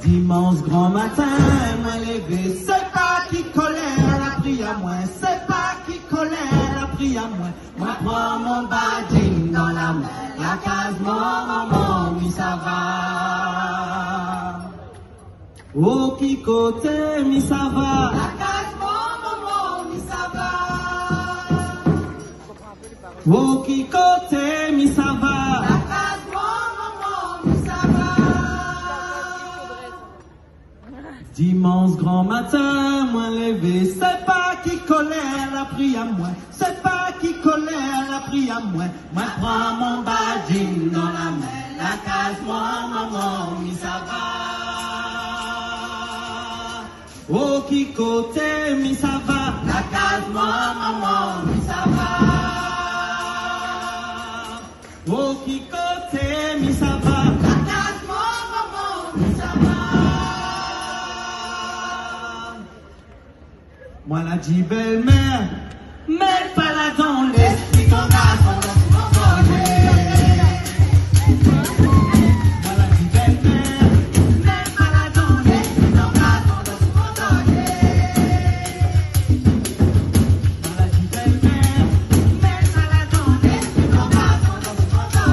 Dimanche grand matin, moi levé, c'est pas qui colère la prie à moi, c'est pas qui colère la prie à moi. Moi prends mon badine dans la main, la case mon maman, oui ça va. Oh qui côté, mi ça va. La case mon maman, oui ça va. Oh qui côté, mi ça va. La case mon maman, oui ça va. Dimanche grand matin, moi levé, c'est pas qui colère la prie à moi, c'est pas qui colère la prie à moi. Moi prends mon badine dans la main, la case moi maman, oui ça va. Oh qui côté, mi ça va, la case moi maman, oui ça va. Oh qui côté, mi ça va, la case moi maman, oui ça va. Moi la dit belle-mère, mais pas la dans l'esprit ton garçon dans son envolé. Moi la dit belle-mère, mais pas la dans l'esprit ton garçon dans son envolé. Moi la dit belle-mère, mais pas la dans l'esprit ton garçon dans son envolé.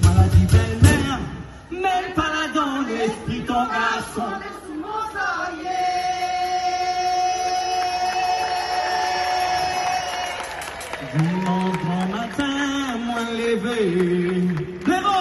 Moi la dit belle-mère, mais pas la dans l'esprit ton garçon dans son envolé. Dimanche grand matin, moi levé. Lévo!